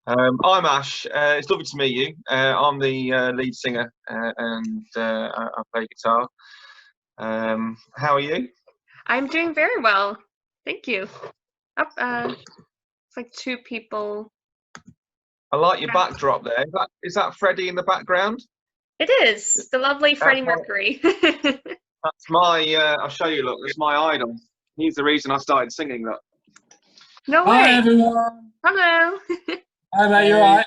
I'm Ash. It's lovely to meet you. I'm the lead singer and I play guitar. How are you? I'm doing very well. Thank you. Up, it's like two people. I like your Yeah. backdrop there. Is that Freddie in the background? It is the lovely That's Freddie my. Mercury. That's my. I'll show you. Look, that's my idol. He's the reason I started singing. Look. No Hi way. everyone. Hello. Hi mate, you alright?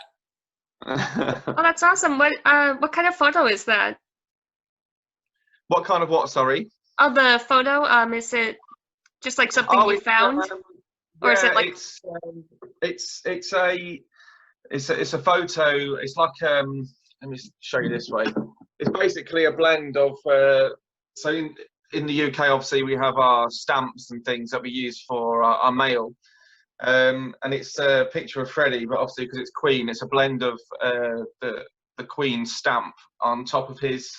Oh, that's awesome. What kind of photo is that? What kind of what? Sorry. Oh, the photo. Is it just like something Oh, you found, or is yeah. it like? It's a photo. It's like let me show you this way. It's basically a blend of so in the UK obviously we have our stamps and things that we use for our mail, and it's a picture of Freddie, but obviously because it's Queen, it's a blend of the Queen stamp on top of his,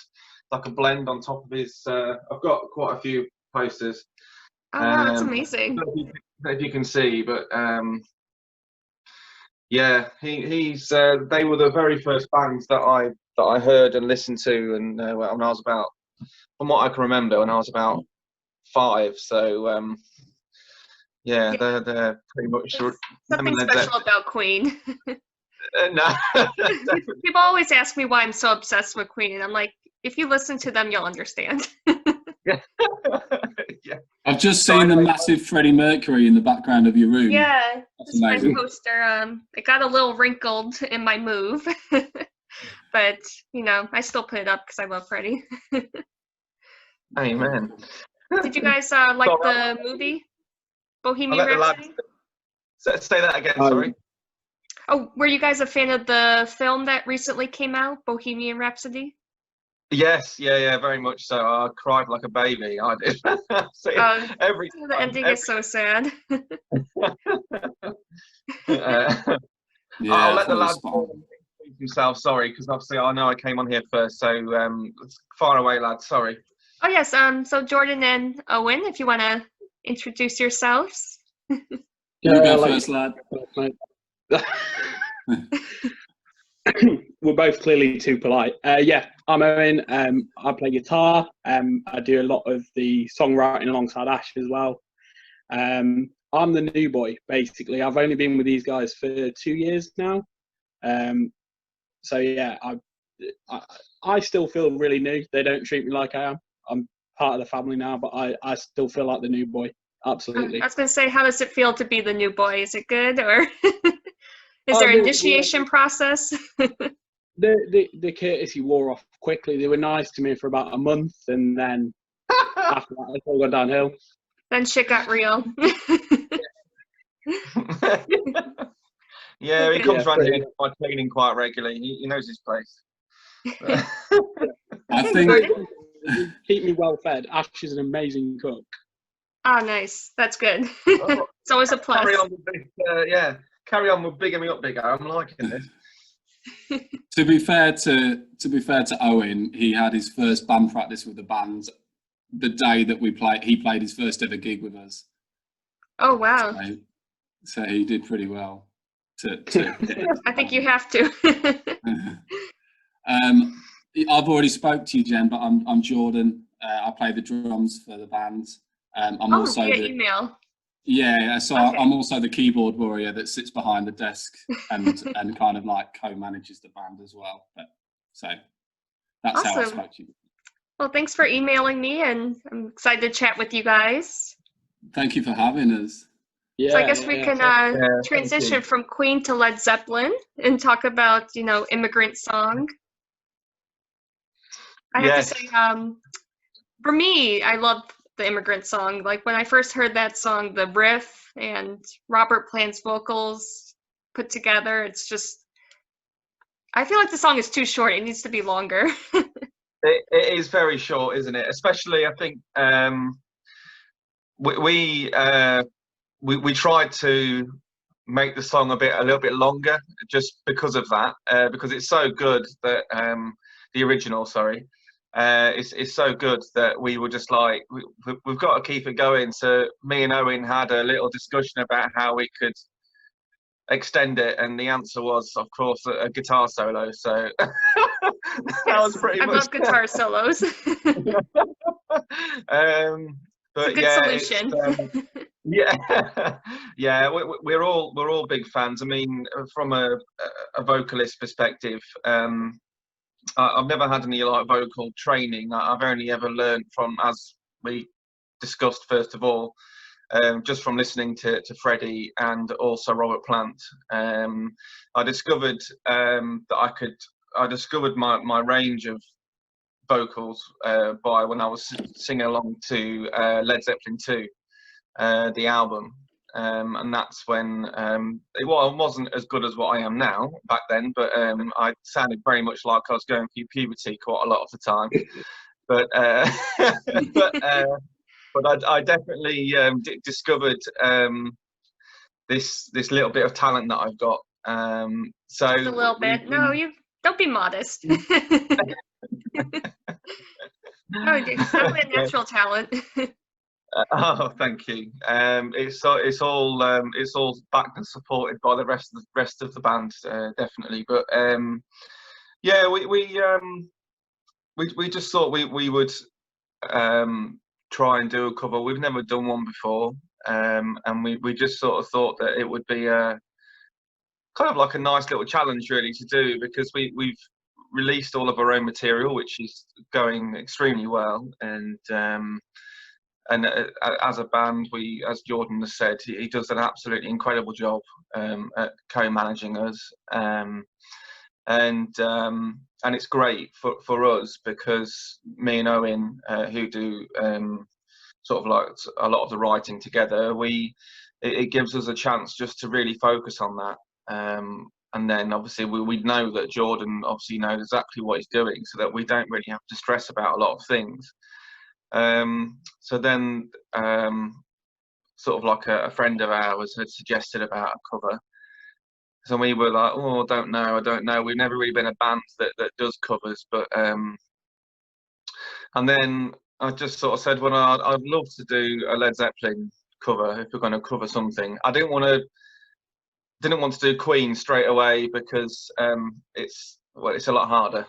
like a blend on top of his. I've got quite a few posters. Oh wow, that's I amazing. don't know if you can see, but yeah, he's they were the very first bands that I heard and listened to, and when I was about, from what I can remember, when I was about 5. So yeah, Yeah, they're pretty much there's them and something Led special Zeppelin. about Queen. No, definitely. People always ask me why I'm so obsessed with Queen, and I'm like, if you listen to them, you'll understand. Yeah. Yeah. I've just So I seen the know. massive Freddie Mercury in the background of your room. Yeah, That's this is my amazing. poster. It got a little wrinkled in my move, but I still put it up because I love Freddie. Amen. Did you guys like Sorry, the movie I'll Bohemian let the lads Rhapsody? say that again. Um, Sorry. Oh, were you guys a fan of the film that recently came out, Bohemian Rhapsody? Yes, yeah, very much so. I cried like a baby. I did. See, Uh, every the time, ending is so sad. uh, I'll yeah, I let the thought it was lads spot on. introduce themselves. Sorry, because obviously I know I came on here first. So far away, lads. Sorry. Oh yes, so Jordan and Owen, if you want to introduce yourselves. You Yeah, go like first, lad. mate. We're both clearly too polite. Yeah, I'm Owen. I play guitar. I do a lot of the songwriting alongside Ash as well. I'm the new boy, basically. I've only been with these guys for 2 years now. So yeah, I still feel really new. They don't treat me like I am. I'm part of the family now, but I still feel like the new boy. Absolutely. I was going to say, how does it feel to be the new boy? Is it good, or is Oh, there an the, initiation process? the courtesy wore off quickly. They were nice to me for about a month, and then after that, it's all gone downhill. Then shit got real. Yeah, he Okay. comes Yeah, around pretty here by cleaning quite regularly. He knows his place. I Thanks, think Jordan. keep me well fed. Ash is an amazing cook. Ah, nice. That's good. Oh, It's always a plus. carry on with this. Yeah, carry on with bigging me up, bigger. I'm liking this. to be fair to Owen, he had his first band practice with the band the day that he played his first ever gig with us. Oh wow. So he did pretty well to I think you have to. I've already spoke to you, Jen, but I'm Jordan. I play the drums for the band. I'm also via the email. so Okay. I'm also the keyboard warrior that sits behind the desk and kind of like co-manages the band as well. But so that's how I Awesome. spoke to you. Well, thanks for emailing me, and I'm excited to chat with you guys. Thank you for having us. Yeah, So I guess we can thank transition you. from Queen to Led Zeppelin and talk about, Immigrant Song. I have to Yes. say, for me, I love the Immigrant Song. Like when I first heard that song, the riff and Robert Plant's vocals put together, it's just, I feel like the song is too short. It needs to be longer. It is very short, isn't it? Especially, I think we tried to make the song a little bit longer, just because of that, because it's so good that the original, sorry, it's so good that we were just like, we've got to keep it going. So me and Owen had a little discussion about how we could extend it, and the answer was, of course, a guitar solo. So that was pretty I much. love guitar solos. But It's a good yeah, solution. yeah, yeah, we're all big fans. I mean, from a vocalist perspective, I've never had any like vocal training. I've only ever learned from, as we discussed first of all, just from listening to Freddie and also Robert Plant. I discovered that I discovered my range of vocals by when I was singing along to Led Zeppelin 2, the album. And that's when it wasn't as good as what I am now back then, but I sounded very much like I was going through puberty quite a lot of the time. But but I definitely discovered this little bit of talent that I've got. So Just a little bit. No, you don't be modest. No, it's definitely a natural talent. Oh, thank you. It's all backed and supported by the rest of the band, definitely. But yeah, we just thought we would try and do a cover. We've never done one before, and we just sort of thought that it would be a kind of like a nice little challenge really to do, because we've released all of our own material, which is going extremely well, and as a band, as Jordan has said, he does an absolutely incredible job at co-managing us, and it's great for us, because me and Owen, who do sort of like a lot of the writing together, it gives us a chance just to really focus on that. And then obviously we know that Jordan obviously knows exactly what he's doing, so that we don't really have to stress about a lot of things. So then sort of like a friend of ours had suggested about a cover. So we were like, oh, I don't know. We've never really been a band that does covers, but and then I just sort of said, well, I'd love to do a Led Zeppelin cover if we're going to cover something. I didn't want to do Queen straight away, because it's a lot harder.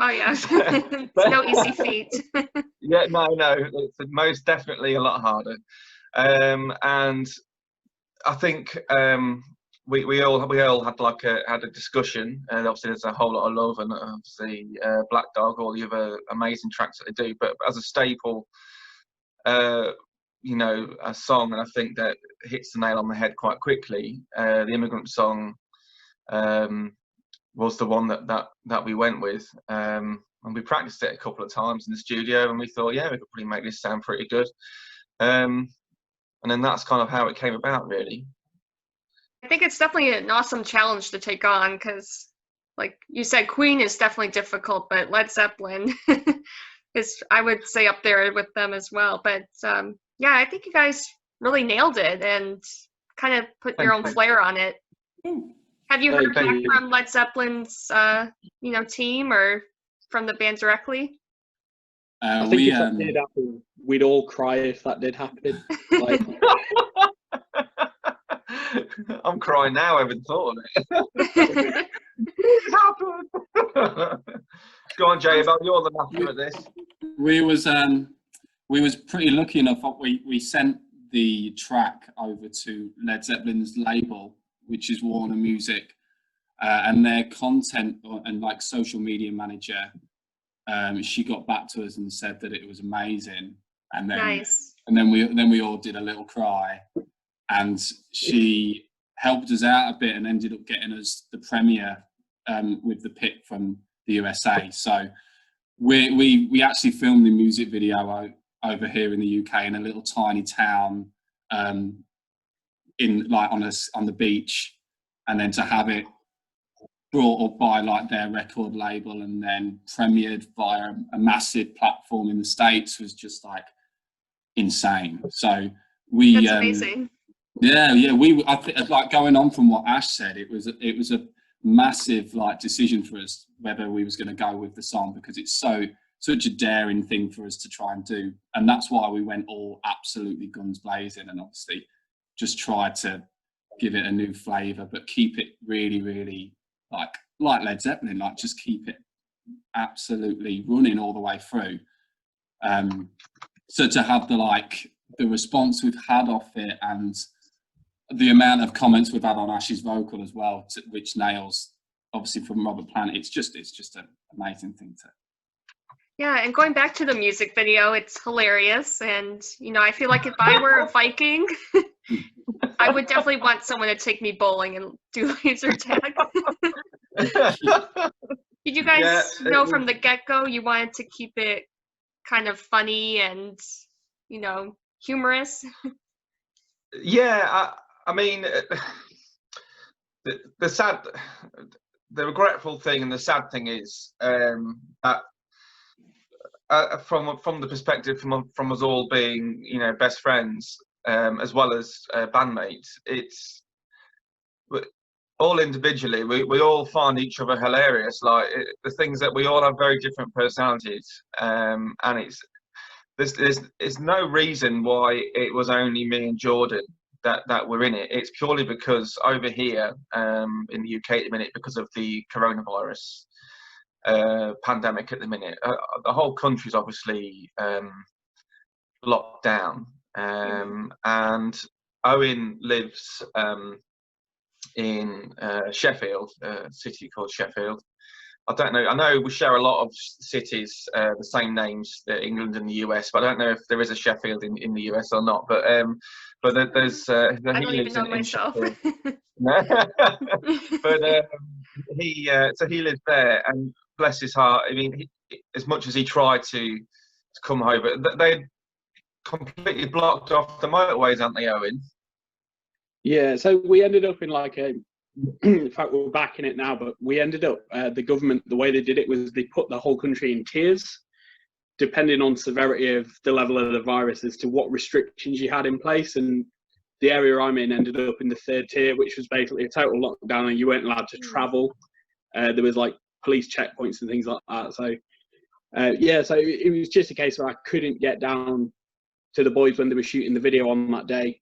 Oh yeah, it's no easy feat. Yeah, no, it's most definitely a lot harder. And I think we all had had a discussion, and obviously there's a whole lot of love, and obviously Black Dog, all the other amazing tracks that they do. But as a staple, you know, a song, and I think that hits the nail on the head quite quickly. The Immigrant Song was the one that we went with, and we practiced it a couple of times in the studio, and we thought, yeah, we could probably make this sound pretty good. And then that's kind of how it came about, really. I think it's definitely an awesome challenge to take on, because, like you said, Queen is definitely difficult, but Led Zeppelin is, I would say, up there with them as well. But yeah, I think you guys really nailed it and kind of put your own flair on it. Have you heard back from Led Zeppelin's team or from the band directly? I think if that did happen, we'd all cry if that did happen. Like, I'm crying now, I haven't thought of it. It's happened. Go on, Jay, you're the master at this. We was pretty lucky enough. We sent the track over to Led Zeppelin's label, which is Warner Music, and their content and like social media manager. She got back to us and said that it was amazing, and then nice. And then we all did a little cry, and she helped us out a bit and ended up getting us the premiere with the Pit from the USA. So we actually filmed the music video over here in the UK in a little tiny town in like on the beach, and then to have it brought up by like their record label and then premiered via a massive platform in the States was just like insane. So that's amazing. I think, like, going on from what Ash said, it was a massive like decision for us whether we was going to go with the song, because it's such a daring thing for us to try and do, and that's why we went all absolutely guns blazing and obviously just tried to give it a new flavour, but keep it really, really like Led Zeppelin, like just keep it absolutely running all the way through. So to have the response we've had off it, and the amount of comments we've had on Ash's vocal as well, which nails obviously from Robert Plant, it's just an amazing thing to. Yeah, and going back to the music video, it's hilarious, and I feel like if I were a Viking, I would definitely want someone to take me bowling and do laser tag. Did you guys know from the get-go you wanted to keep it kind of funny and, humorous? Yeah, I mean, the regretful thing and the sad thing is that from the perspective from us all being, best friends, as well as bandmates, it's all individually, we all find each other hilarious. Like the things that we all have very different personalities, and there's no reason why it was only me and Jordan that were in it. It's purely because over here in the UK at the minute, because of the coronavirus pandemic at the minute, the whole country's obviously locked down, and Owen lives in Sheffield, a city called Sheffield. I don't know. I know we share a lot of cities, the same names, England and the US, but I don't know if there is a Sheffield in the US or not. But there's. I don't even know myself. But he lives there, and bless his heart. I mean, as much as he tried to come home, but they completely blocked off the motorways, aren't they, Owen? Yeah, so we ended up in like in fact, we're back in it now, but we ended up, the government, the way they did it was they put the whole country in tiers, depending on severity of the level of the virus as to what restrictions you had in place. And the area I'm in ended up in the 3rd tier, which was basically a total lockdown and you weren't allowed to travel. There was like police checkpoints and things like that. So, so it was just a case where I couldn't get down to the boys when they were shooting the video on that day.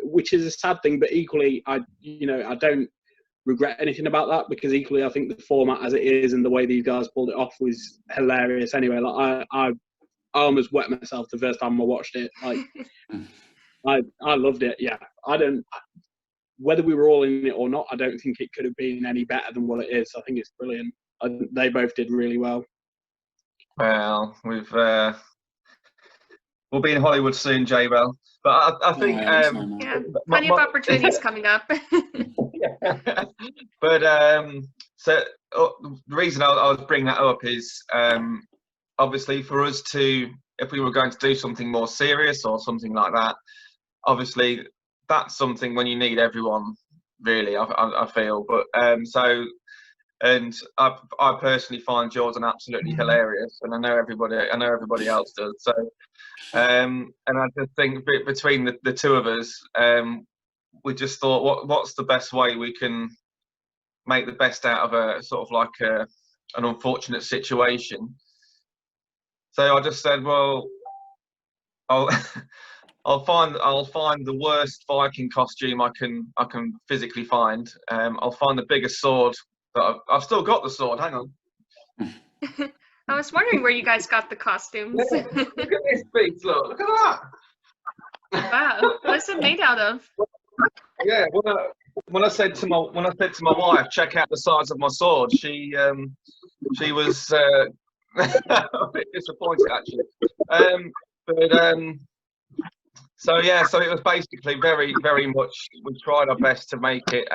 Which is a sad thing, but equally, I don't regret anything about that, because equally, I think the format as it is and the way these guys pulled it off was hilarious. Anyway, like I almost wet myself the first time I watched it. Like, I loved it. Yeah, whether we were all in it or not, I don't think it could have been any better than what it is. I think it's brilliant. They both did really well. Well, we'll be in Hollywood soon, J-Bell. But I think plenty of opportunities coming up. Yeah. But so the reason I was bringing that up is obviously for us to, if we were going to do something more serious or something like that, obviously that's something when you need everyone, really. I feel, but and I personally find Jordan absolutely hilarious, and I know everybody else does. So, and I just think between the two of us, we just thought, what's the best way we can make the best out of a sort of like an unfortunate situation. So I just said, well, I'll find the worst Viking costume I can physically find. I'll find the biggest sword. But I've still got the sword. Hang on. I was wondering where you guys got the costumes. Yeah, look at this piece. Look at that. Wow, what's it made out of? Yeah, when I said to my wife, check out the size of my sword, she was a bit disappointed actually. So it was basically very much, we tried our best to make it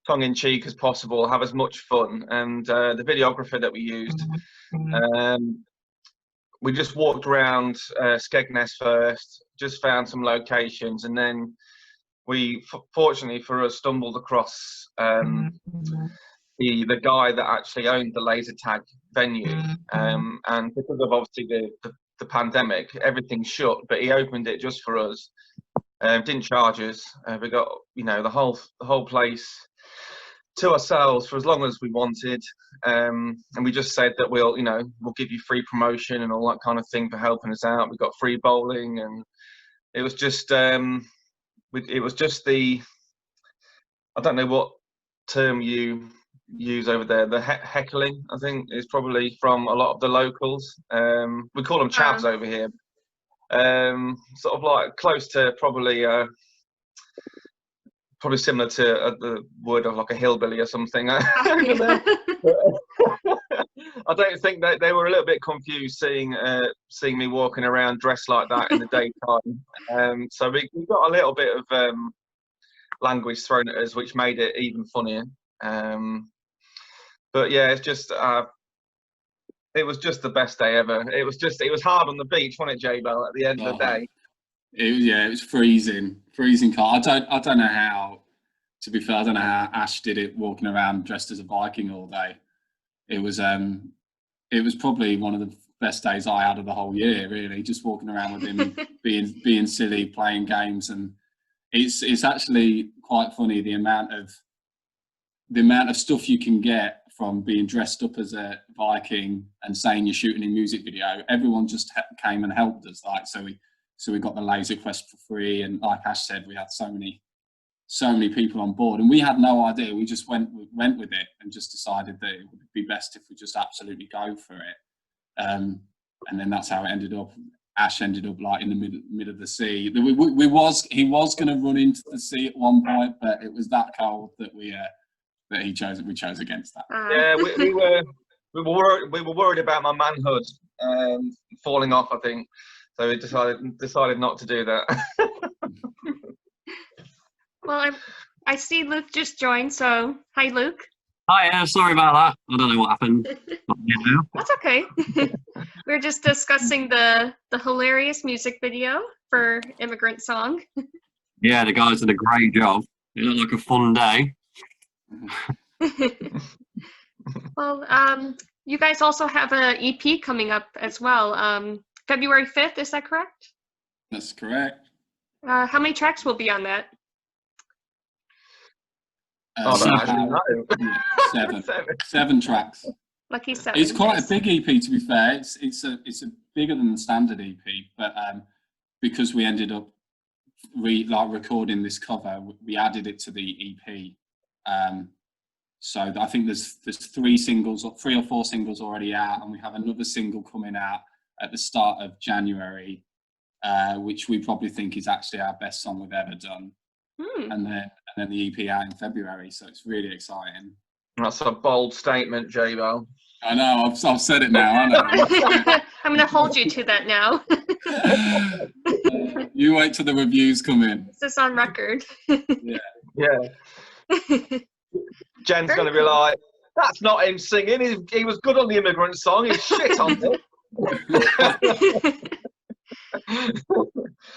tongue in cheek as possible, have as much fun, and the videographer that we used, we just walked around Skegness first, just found some locations, and then we fortunately for us stumbled across the guy that actually owned the laser tag venue, and because of obviously the pandemic, everything's shut, but he opened it just for us. Didn't charge us. We got the whole place to ourselves for as long as we wanted, and we just said that we'll give you free promotion and all that kind of thing for helping us out. We got free bowling, and it was just it was just the, I don't know what term you use over there, the heckling, I think, is probably from a lot of the locals. We call them chavs over here. Sort of like close to probably similar to the word of like a hillbilly or something. I don't think that they were a little bit confused seeing me walking around dressed like that in the daytime. So we got a little bit of language thrown at us, which made it even funnier. But yeah, it's just it was just the best day ever. It was hard on the beach, wasn't it, J-Bell, at the end of the day? It was freezing cold. I don't know how. To be fair, I don't know how Ash did it, walking around dressed as a Viking all day. It was probably one of the best days I had of the whole year, really, just walking around with him, being silly, playing games, and it's actually quite funny the amount of stuff you can get from being dressed up as a Viking and saying you're shooting a music video. Everyone just came and helped us, like, so we got the laser quest for free, and like Ash said, we had so many people on board, and we had no idea. We just went with it and just decided that it would be best if we just absolutely go for it. And then that's how it ended up. Ash ended up like in the middle of the sea. He was going to run into the sea at one point, but it was that cold that we chose against that. Yeah, we were worried about my manhood falling off, I think. So we decided not to do that. Well, I see Luke just joined, so hi, Luke. Hi, sorry about that. I don't know what happened. That's okay. We're just discussing the hilarious music video for Immigrant Song. Yeah, the guys did a great job. It looked like a fun day. Well, you guys also have an EP coming up as well. February 5th, is that correct? That's correct. How many tracks will be on that? Seven tracks. Lucky 7. It's quite a big EP, to be fair. It's a bigger than the standard EP, but because we ended up recording this cover, we added it to the EP. So I think there's 3 or 4 singles already out, and we have another single coming out at the start of January, which we probably think is actually our best song we've ever done. And then the EP out in February, so it's really exciting. That's a bold statement, J-Bell. I know, I've said it now, I I'm going to hold you to that now. You wait till the reviews come in. Is this on record? Yeah. Jen's going to be like, that's not him singing. He was good on the Immigrant Song. He's shit on it.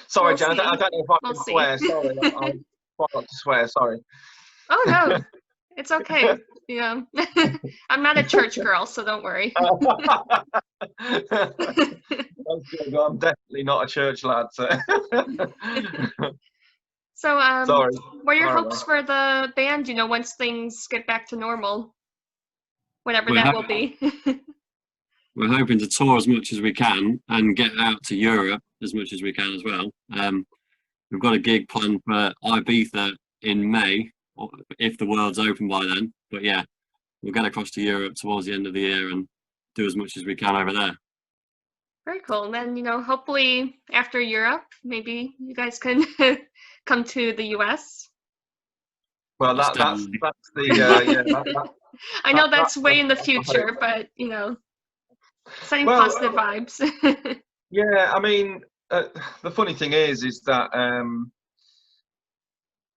Sorry, Jen. I don't know if I can swear. Sorry. I forgot to swear. Sorry. Oh, no. It's okay. Yeah. I'm not a church girl, so don't worry. That's good. I'm definitely not a church lad. So, sorry. What are your hopes for the band, once things get back to normal? Whatever that will be. We're hoping to tour as much as we can and get out to Europe as much as we can as well. We've got a gig planned for Ibiza in May, if the world's open by then. But yeah, we'll get across to Europe towards the end of the year and do as much as we can over there. Very cool. And then, hopefully after Europe, maybe you guys can come to the US. Well, that's the I know that's way in the future, but sending positive vibes. Yeah, I mean, the funny thing is that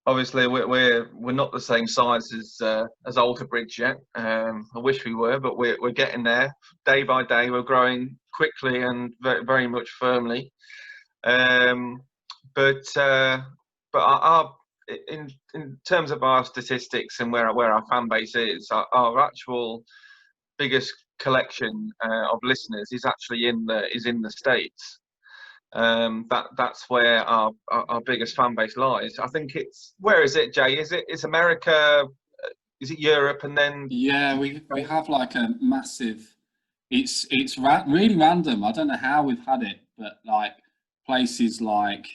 obviously we're not the same size as Alter Bridge yet. I wish we were, but we're getting there. Day by day, we're growing quickly and very, very much firmly. But in terms of our statistics and where our fan base is, our actual biggest collection of listeners is actually in the States. That's where our biggest fan base lies. I think where is it, Jay? It's America, is it Europe, and then we have like a massive. It's really random. I don't know how we've had it, but like places like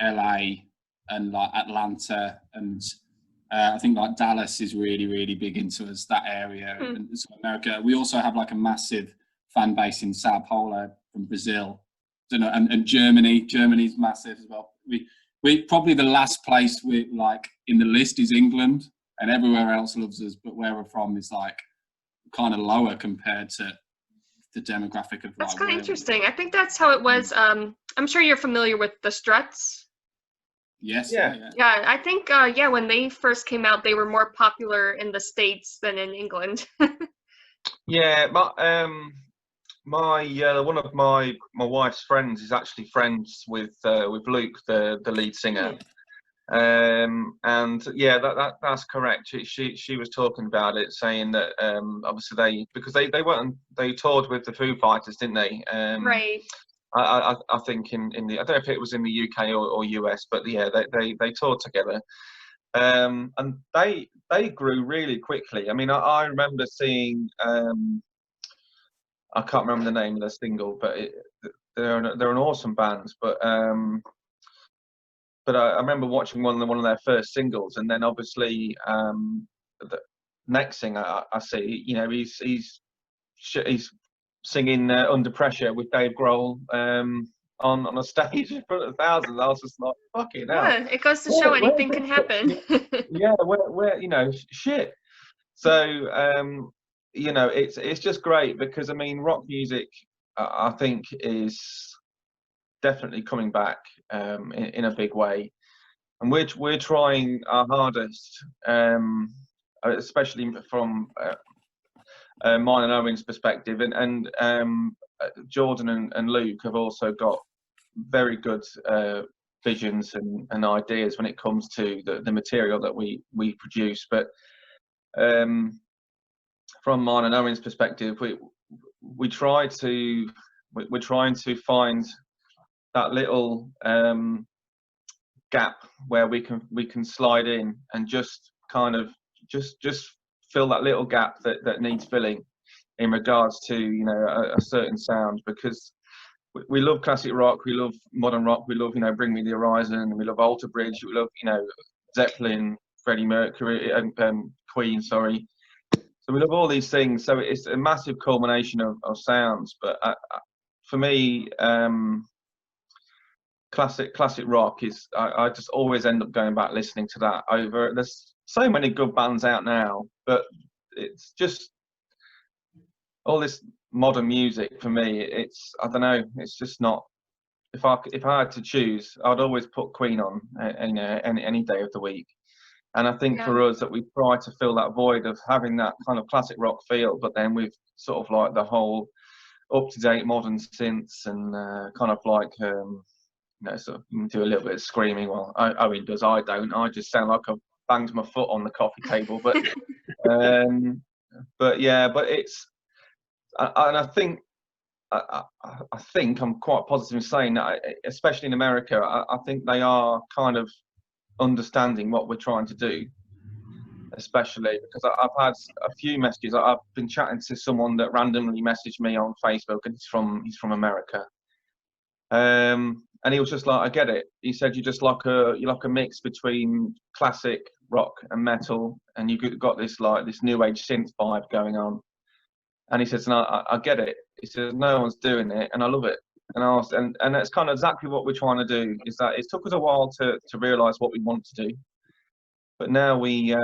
LA, and like Atlanta, and I think like Dallas is really, really big into us, that area. And so America. We also have like a massive fan base in Sao Paulo from Brazil, and Germany. Germany's massive as well. We probably the last place we like in the list is England, and everywhere else loves us, but where we're from is like kind of lower compared to the demographic of. That's kind of interesting. I think that's how it was. I'm sure you're familiar with the Struts. Yes. Yeah. Yeah, I think when they first came out, they were more popular in the States than in England. Yeah, one of my wife's friends is actually friends with Luke, the lead singer. And yeah, that's correct. She was talking about it, saying that obviously they toured with the Foo Fighters, didn't they? Right. I think in the, I don't know if it was in the UK or US, but yeah, they toured together, and they grew really quickly. I mean, I remember seeing I can't remember the name of the single, but they're an awesome band. But I remember watching one of their first singles, and then obviously the next thing I see, you know, he's singing Under Pressure with Dave Grohl on a stage in front of thousands. I was just like, fucking hell. Yeah, it goes to show anything can happen. Yeah, where you know, shit. So you know, it's just great because I mean, rock music I think is definitely coming back in a big way, and we're trying our hardest, especially from mine and Owen's perspective, and Jordan and Luke have also got very good visions and ideas when it comes to the material that we produce. But from mine and Owen's perspective, we're trying to find that little gap where we can slide in and just kind of just fill that little gap that needs filling in regards to, you know, a certain sound, because we love classic rock, we love modern rock, we love, you know, Bring Me the Horizon, we love Alter Bridge, we love, you know, Zeppelin, Freddie Mercury, and Queen, sorry. So we love all these things. So it's a massive culmination of sounds. But for me, classic rock is, I just always end up going back listening to that over. There's so many good bands out now, but it's just all this modern music for me. It's, I don't know, it's just not. If I had to choose, I'd always put Queen on, you know, any day of the week. And I think for us that we try to fill that void of having that kind of classic rock feel, but then with sort of like the whole up-to-date modern synths and kind of like, you know, sort of do a little bit of screaming. Well, Owen does, I don't. I just sound like I've banged my foot on the coffee table. But yeah, but it's, and I think I'm quite positive in saying that, especially in America, I think they are kind of understanding what we're trying to do, especially because I've had a few messages. I've been chatting to someone that randomly messaged me on Facebook, and he's from America, and he was just like, I get it. He said you're like a mix between classic rock and metal, and you've got this like this new age synth vibe going on. And he says, no, I get it. He says no one's doing it, and I love it. And that's kind of exactly what we're trying to do. Is that it took us a while to realise what we want to do, but now we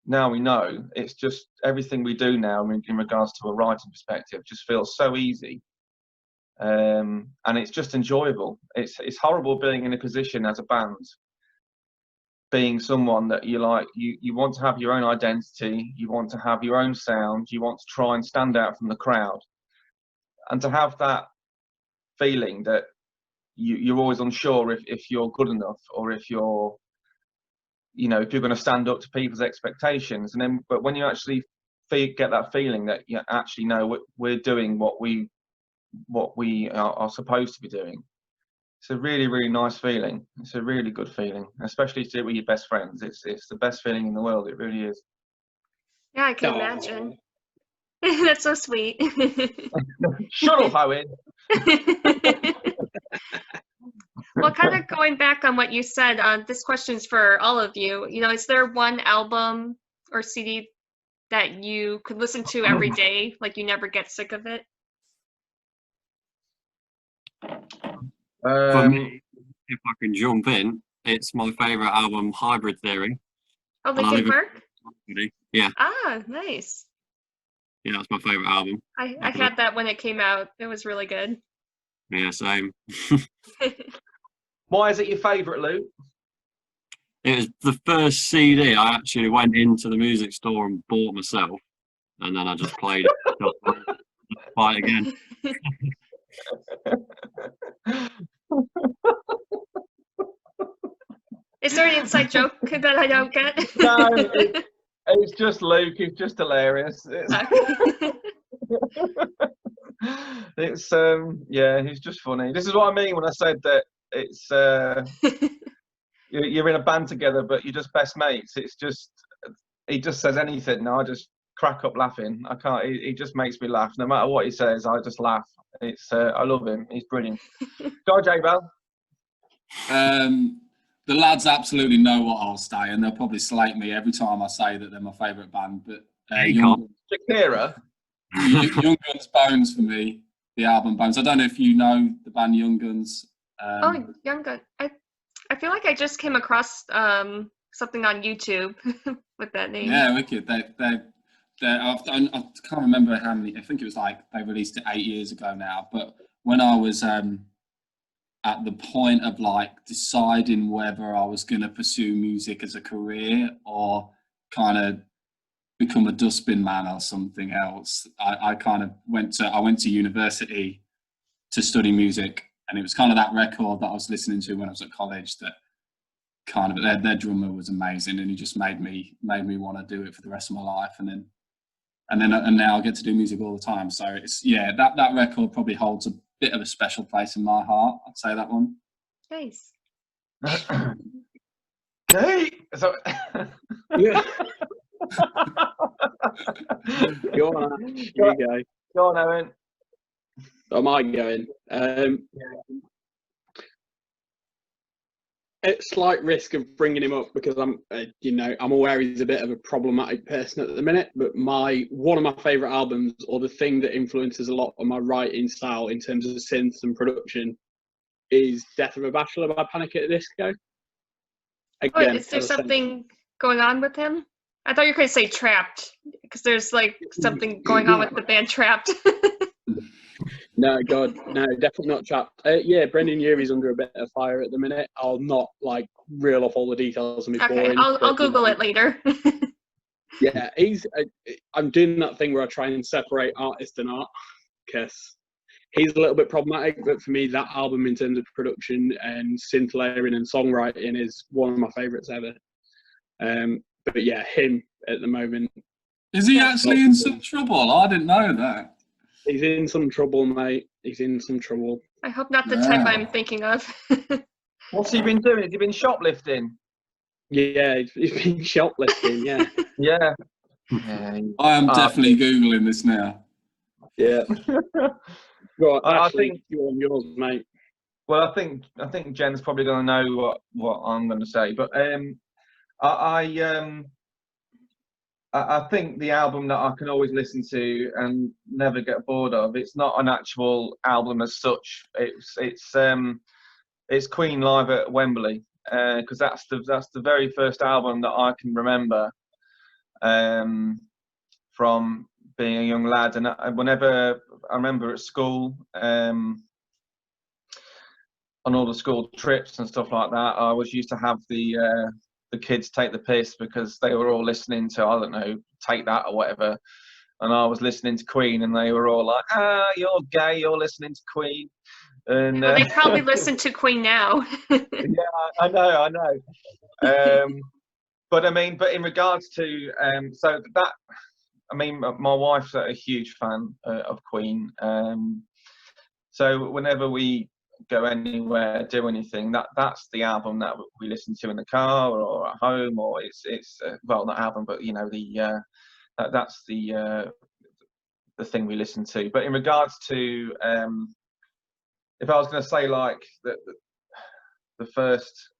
know. It's just everything we do now in regards to a writing perspective just feels so easy, and it's just enjoyable. It's horrible being in a position as a band, being someone that you like. You want to have your own identity. You want to have your own sound. You want to try and stand out from the crowd, and to have that feeling that you're always unsure if you're good enough, or if you're, you know, if you're going to stand up to people's expectations. And then, but when you actually get that feeling that you actually know we're doing what we are supposed to be doing, it's a really, really nice feeling. It's a really good feeling, especially to do it with your best friends. It's the best feeling in the world. It really is. Yeah, I can imagine. That's so sweet. Shut up, Owen. Well, kind of going back on what you said, this question's for all of you. You know, is there one album or CD that you could listen to every day, like you never get sick of it? For me, if I can jump in, it's my favourite album, Hybrid Theory. Oh, And I Linkin live Park? in yeah, Ah, nice. yeah, that's my favourite album. I had that when it came out. It was really good. Yeah, same. Why is it your favourite, Luke? It was the first CD I actually went into the music store and bought myself, and then I just played it. Buy it again. Is there an inside joke that I don't get? No, it's just Luke. He's just hilarious. It's yeah, he's just funny. This is what I mean when I said that it's you're in a band together, but you're just best mates. It's just he just says anything, and I just crack up laughing. I can't. He just makes me laugh. No matter what he says, I just laugh. It's I love him. He's brilliant. Go on, J Bell. The lads absolutely know what I'll say, and they'll probably slate me every time I say that they're my favourite band. But Young Guns Bones for me, the album Bones. I don't know if you know the band Young Guns. Oh, Young Gun. I feel like I just came across something on YouTube with that name. Yeah, wicked. I can't remember how many. I think it was like they released it 8 years ago now. But when I was at the point of like deciding whether I was going to pursue music as a career or kind of become a dustbin man or something else, I kind of went to university to study music, and it was kind of that record that I was listening to when I was at college that kind of their drummer was amazing, and he just made me want to do it for the rest of my life, and now I get to do music all the time. So it's that record probably holds a bit of a special place in my heart. I'd say that one. Nice. Okay. So Yeah. Go on, you go. Go on, Owen. Am I going? At slight risk of bringing him up because I'm aware he's a bit of a problematic person at the minute. But one of my favourite albums, or the thing that influences a lot of my writing style in terms of synths and production, is "Death of a Bachelor" by Panic! At the Disco. Again, Is there something going on with him? I thought you were going to say Trapped, because there's like something going on with the band Trapped. No, God, no, definitely not Trapped. Yeah, Brendan Urie's under a bit of fire at the minute. I'll not like reel off all the details and be Okay, boring. I'll Google it later. Yeah, I'm doing that thing where I try and separate artist and art, because he's a little bit problematic. But for me, that album in terms of production and synth layering and songwriting is one of my favourites ever. But yeah, him at the moment. Is he actually in some trouble? I didn't know that. He's in some trouble, mate. He's in some trouble. I hope not the type I'm thinking of. What's he been doing? Has he been shoplifting? Yeah, he's been shoplifting, yeah. Yeah. I am definitely Googling this now. Yeah. Right, I Ashley, think you're on yours, mate. Well, I think Jen's probably going to know what I'm going to say, but I think the album that I can always listen to and never get bored of. It's not an actual album as such. It's Queen live at Wembley, because that's the very first album that I can remember from being a young lad. And whenever I remember at school, on all the school trips and stuff like that, I always used to have the kids take the piss because they were all listening to, I don't know, Take That or whatever, and I was listening to Queen, and they were all like, you're gay, you're listening to Queen. And Well, they probably listen to Queen now. Yeah, I know. But in regards to so that, my wife's a huge fan of Queen. So whenever we go anywhere, do anything, that's the album that we listen to in the car or at home, or it's well, not album, but that's the thing we listen to. But in regards to if I was going to say like the first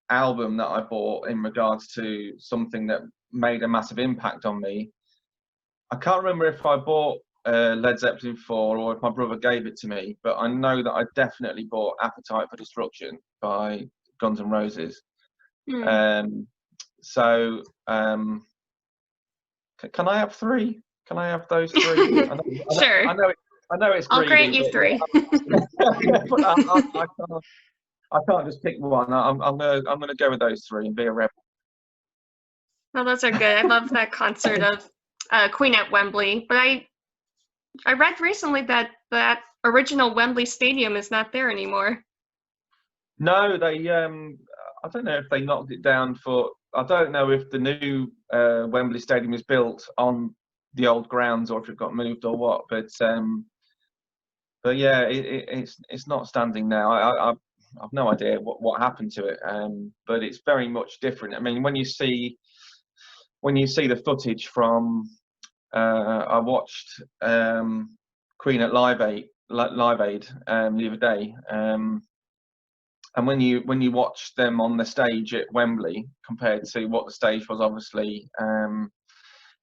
album that I bought in regards to something that made a massive impact on me. I can't remember if I bought Led Zeppelin 4 or if my brother gave it to me, but I know that I definitely bought Appetite for Destruction by Guns N' Roses. So can I have 3? Can I have those 3? Sure. I know it's I'll grant greedy, you 3. but I can't just pick one. I'm gonna go with those 3 and be a rebel. Well, those are good. I love that concert of Queen at Wembley. But I read recently that that original Wembley Stadium is not there anymore. No, they I don't know if they knocked it down for. I don't know if the new Wembley Stadium is built on the old grounds or if it got moved or what. But yeah, it's not standing now. I've no idea what happened to it. But it's very much different. I mean, when you see the footage from, I watched Queen at Live Aid the other day. And when you watch them on the stage at Wembley compared to what the stage was, obviously,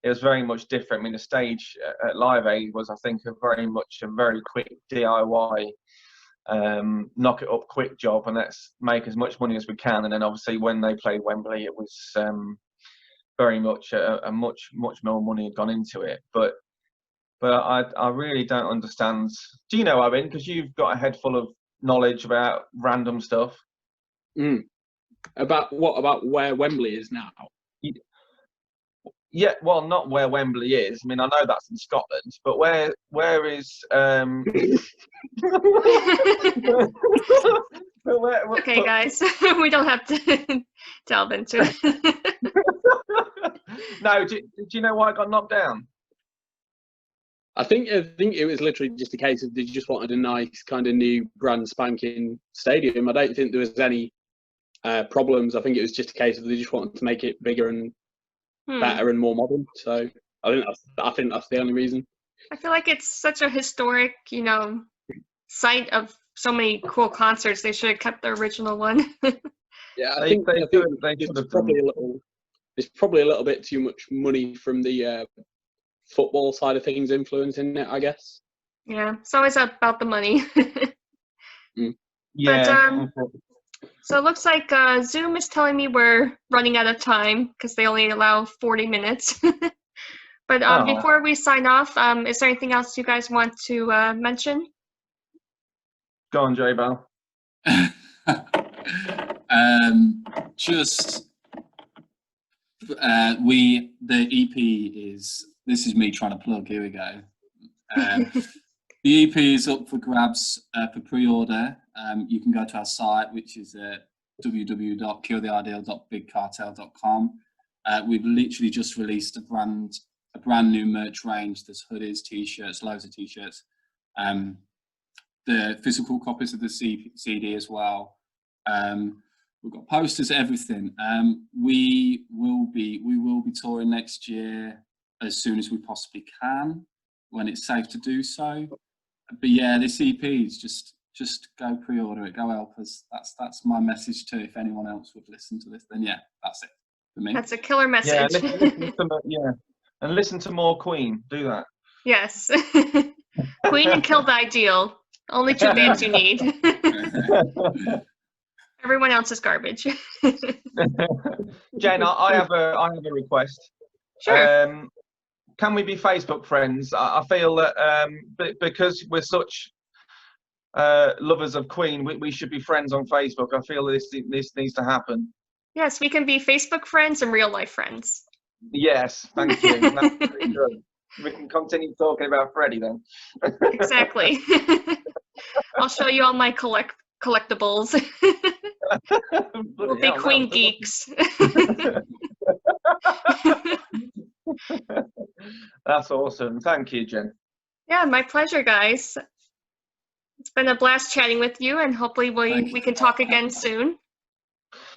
it was very much different. I mean, the stage at Live Aid was, I think, a very quick DIY, knock it up quick job, and let's make as much money as we can. And then obviously when they played Wembley, it was very much a much more money had gone into it. But I really don't understand. Do you know, Owen? Because you've got a head full of knowledge about random stuff. About what? About where Wembley is now? Yeah, well, not where Wembley is. I mean, I know that's in Scotland, but where is Okay, guys, we don't have to delve into it. No, do you know why it got knocked down? I think it was literally just a case of they just wanted a nice kind of new brand spanking stadium. I don't think there was any problems. I think it was just a case of they just wanted to make it bigger and better and more modern. So I think that's the only reason. I feel like it's such a historic, site of so many cool concerts. They should have kept the original one. Yeah, I think it's probably a little bit too much money from the football side of things influencing it, I guess. Yeah, it's always about the money. Yeah. But, so it looks like Zoom is telling me we're running out of time because they only allow 40 minutes. But before we sign off, is there anything else you guys want to mention? Go on, J-Bell. Just the EP is. This is me trying to plug. Here we go. The EP is up for grabs for pre-order. You can go to our site, which is www.killtheideal.bigcartel.com. We've literally just released a brand new merch range. There's hoodies, t-shirts, loads of t-shirts. The physical copies of the CD as well. We've got posters, everything. We will be touring next year as soon as we possibly can, when it's safe to do so. But yeah, this EP is just go pre-order it, go help us. That's my message too. If anyone else would listen to this, then yeah, that's it for me. That's a killer message. Yeah, and listen to more Queen. Do that. Yes. Queen and Kill the Ideal. Only 2 bands you need. Everyone else is garbage. Jen, I have a request. Sure. Can we be Facebook friends? I feel that because we're such lovers of Queen, we should be friends on Facebook. I feel this needs to happen. Yes, we can be Facebook friends and real life friends. Yes, thank you. That's pretty good. We can continue talking about Freddie then. Exactly. I'll show you all my collectibles. We'll be Queen geeks. That's awesome. Thank you, Jen. Yeah, my pleasure, guys. It's been a blast chatting with you, and hopefully we can talk again soon.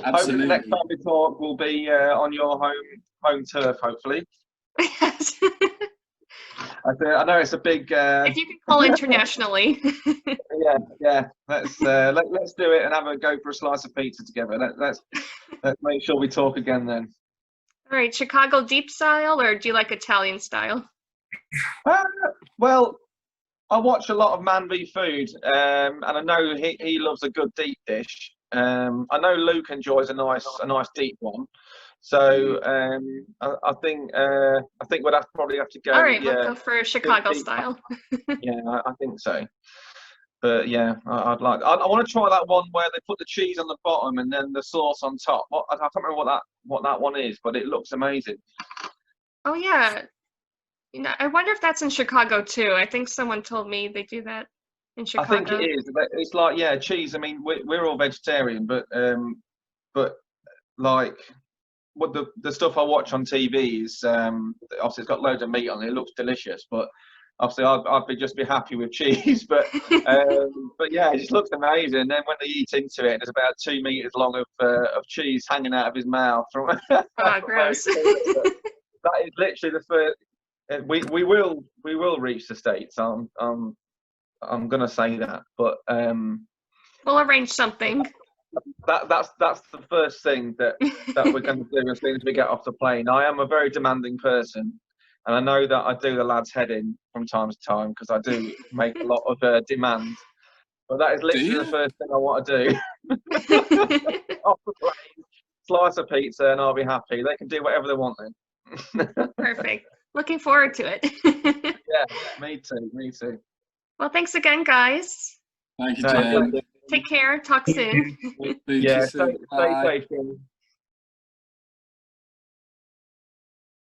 Absolutely. Hopefully the next time we talk will be on your home turf, hopefully. Yes. I know it's a big. If you can call internationally. Yeah. Let's do it and have a go for a slice of pizza together. Let's make sure we talk again then. All right, Chicago deep style, or do you like Italian style? Well, I watch a lot of Man v Food, and I know he loves a good deep dish. I know Luke enjoys a nice deep one. So I think we'd probably have to go. All right, we'll go for Chicago style. Yeah, I think so. But yeah, I want to try that one where they put the cheese on the bottom and then the sauce on top. I can't remember what that one is, but it looks amazing. Oh yeah, I wonder if that's in Chicago too. I think someone told me they do that in Chicago. I think it is. It's like cheese. I mean, we're all vegetarian, but like what the stuff I watch on TV is obviously it's got loads of meat on it. It looks delicious, but obviously I'd just be happy with cheese. But yeah, it just looks amazing. And then when they eat into it, there's about 2 meters long of cheese hanging out of his mouth. From oh, gross. That is literally the first. We will reach the States. I'm gonna say that, but we'll arrange something. That's the first thing that we're going to do as soon as we get off the plane. I am a very demanding person, and I know that I do the lad's head in from time to time because I do make a lot of demands. But that is literally the first thing I want to do. Off the plane, slice of pizza, and I'll be happy. They can do whatever they want then. Perfect. Looking forward to it. Yeah, me too. Well, thanks again, guys. Thank you, Jen. Take care. Talk soon. Yeah, stay safe.